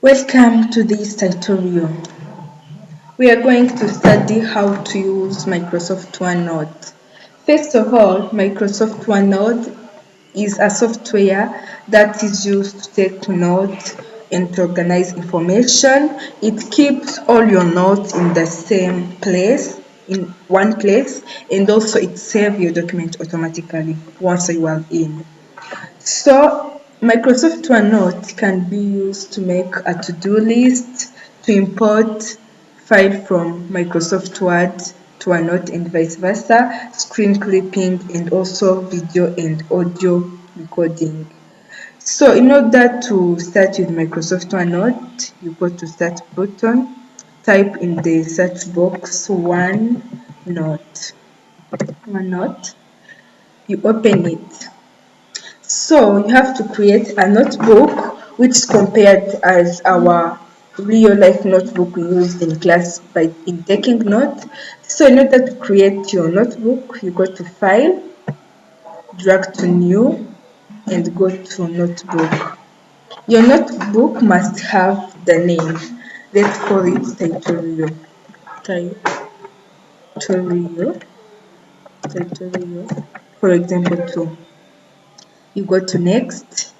Welcome to this tutorial. We are going to study how to use Microsoft OneNote. First of all, Microsoft OneNote is a software that is used to take notes and to organize information. It keeps all your notes in the same place, in one place, and also it saves your document automatically once you are in. So Microsoft OneNote can be used to make a to-do list, to import file from Microsoft Word to OneNote and vice versa, screen clipping, and also video and audio recording. So in order to start with Microsoft OneNote, you go to Start button, type in the search box OneNote. OneNote, you open it. So you have to create a notebook which is compared as our real life notebook we used in class by in taking notes. So in order to create your notebook, you go to File, drag to New, and go to Notebook. Your notebook must have the name. Let's call it tutorial. Tutorial. Tutorial. For example, 2. You go to Next.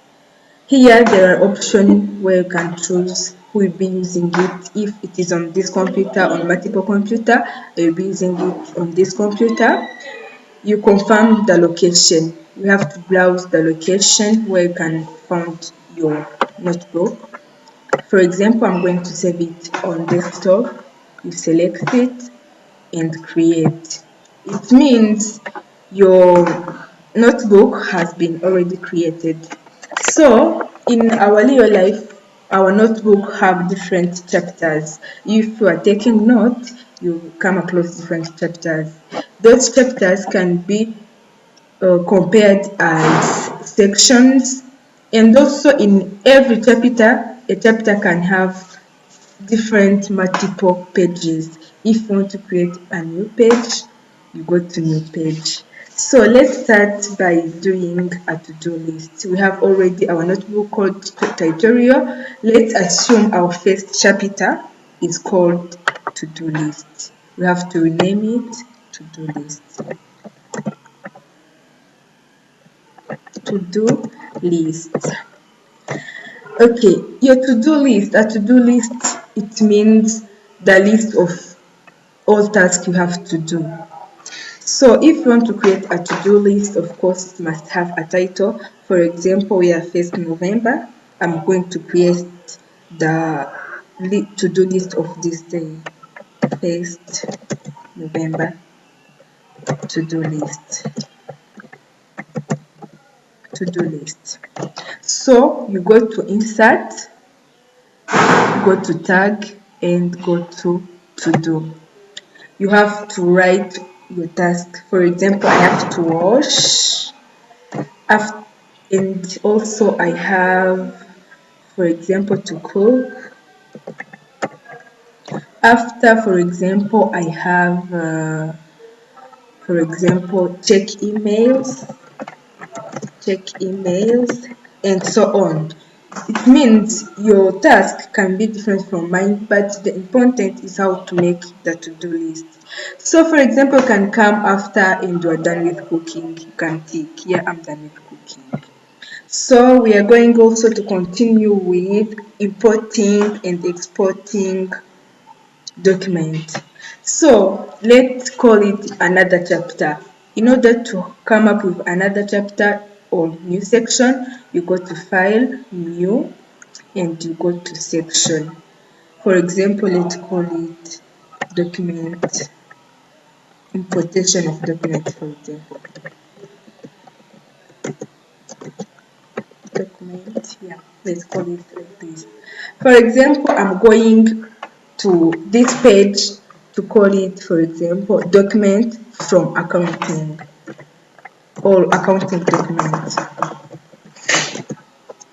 Here there are options where you can choose who will be using it. If it is on this computer, on multiple computer, you'll be using it on this computer. You confirm the location. You have to browse the location where you can find your notebook. For example, I'm going to save it on desktop. You select it and create. It means your notebook has been already created. So in our real life, our notebook have different chapters. If you are taking notes, you come across different chapters. Those chapters can be compared as sections, and also in every chapter, a chapter can have different multiple pages. If you want to create a new page, you go to new page. So let's start by doing a to-do list. We have already our notebook called tutorial. Let's assume our first chapter is called to-do list. We have to rename it to-do list. To-do list. Okay, your to-do list. A to-do list, it means the list of all tasks you have to do. So if you want to create a to-do list, of course it must have a title. For example, we are 1st November. I'm going to create the to-do list of this day. 1st November to-do list. To-do list. So you go to insert, go to tag, and go to to-do. You have to write your task. For example, I have to wash, and also I have, for example, to cook. After, for example, I have, for example, check emails, and so on. It means your task can be different from mine, but the important is how to make the to-do list. So, for example, you can come after and you are done with cooking. You can tick, yeah, I'm done with cooking. So, we are going also to continue with importing and exporting document. So, let's call it another chapter. In order to come up with another chapter or new section, you go to File, New, and you go to Section. For example, let's call it Document, Importation of Document, for example. Document, yeah, let's call it like this. For example, I'm going to this page to call it, for example, Document from Accounting or Accounting Document.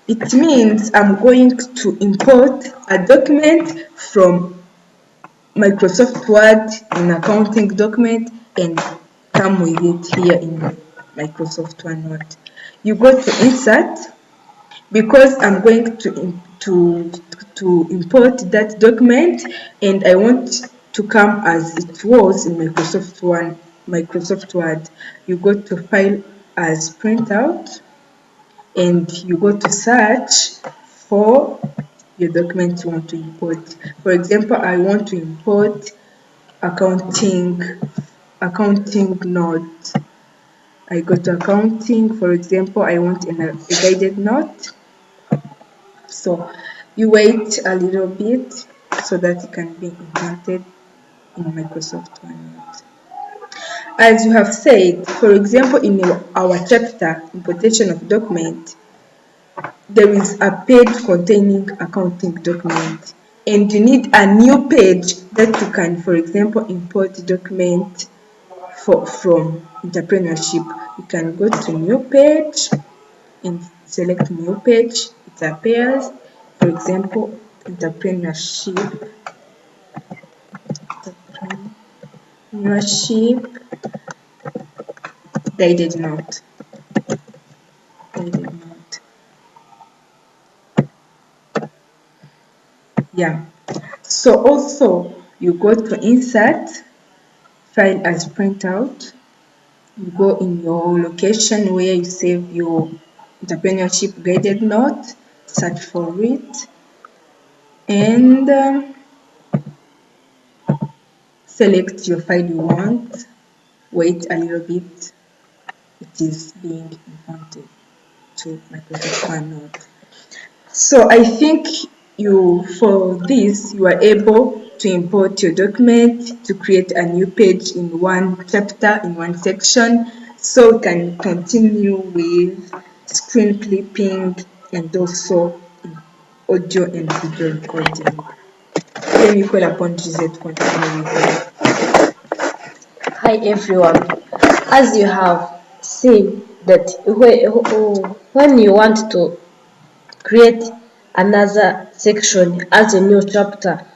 It means I'm going to import a document from Microsoft Word in accounting document and come with it here in Microsoft OneNote. You go to insert. Because I'm going to to import that document, and I want to come as it was in Microsoft Word. You go to File as Printout, and you go to search for your document you want to import. For example, I want to import accounting note. I go to accounting. For example, I want a guided note. So you wait a little bit so that it can be implanted in Microsoft OneNote. As you have said, for example, in our chapter, importation of document, there is a page containing accounting document, and you need a new page that you can, for example, import document from entrepreneurship. You can go to new page and select new page. It appears, for example, entrepreneurship guided note. Yeah. So also you go to insert, file as printout. You go in your location where you save your entrepreneurship guided note, search for it, and select your file you want. Wait a little bit. It is being imported to Microsoft OneNote. So I think for this, you are able to import your document, to create a new page in one chapter, in one section, so you can continue with screen clipping and also audio and video recording. Let me call upon Gisette to continue with that. Hi everyone. As you have seen that when you want to create another section as a new chapter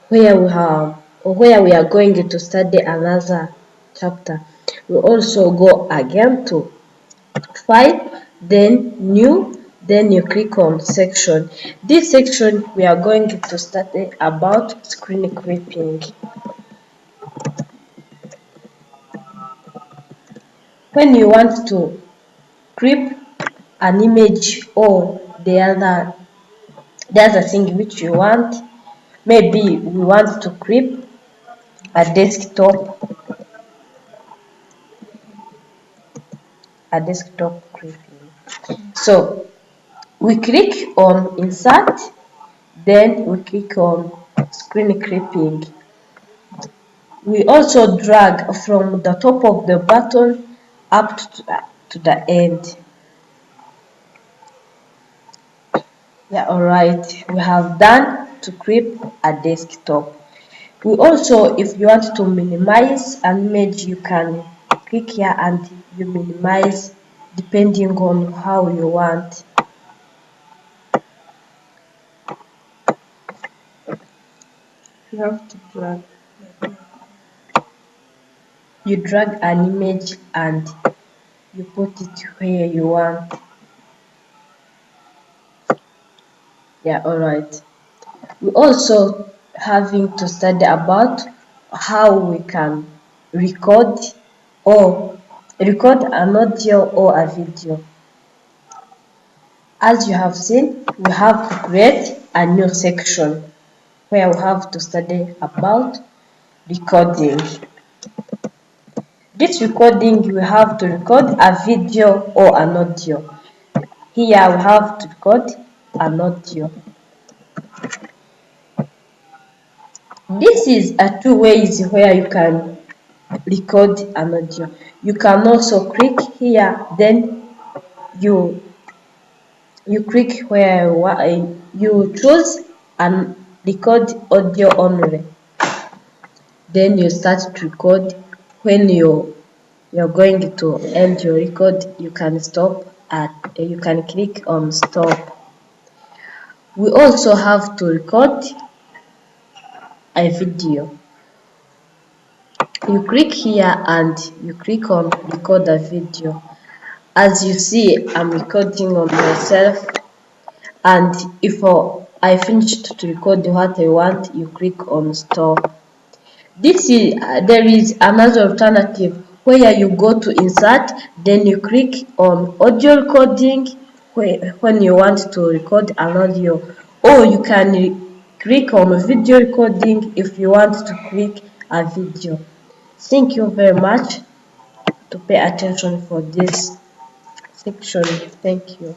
where we are going to study another chapter, we also go again to file, then new, then you click on section. This section we are going to study about screen clipping. When you want to clip an image or the other thing which you want, maybe we want to clip a desktop clipping. So we click on insert, then we click on screen clipping. We also drag from the top of the button up to the end. Yeah, alright, we have done to clip a desktop. We also, if you want to minimize an image, you can click here and you minimize depending on how you want. You have to drag. You drag an image and you put it where you want. Yeah, alright. We also having to study about how we can record an audio or a video. As you have seen, we have to create a new section where we have to study about recording. This recording, we have to record a video or an audio. Here we have to record an audio. This is a two ways where you can record an audio. You can also click here, then you click where you choose and record audio only. Then you start to record. When you're going to end your record, you can stop you can click on stop. We also have to record a video. You click here and you click on record a video. As you see, I'm recording on myself. and if I finished to record what I want, you click on store. There is another alternative where you go to insert, then you click on audio recording when you want to record an audio, or you can click on video recording if you want to click a video. Thank you very much to pay attention for this section. Thank you.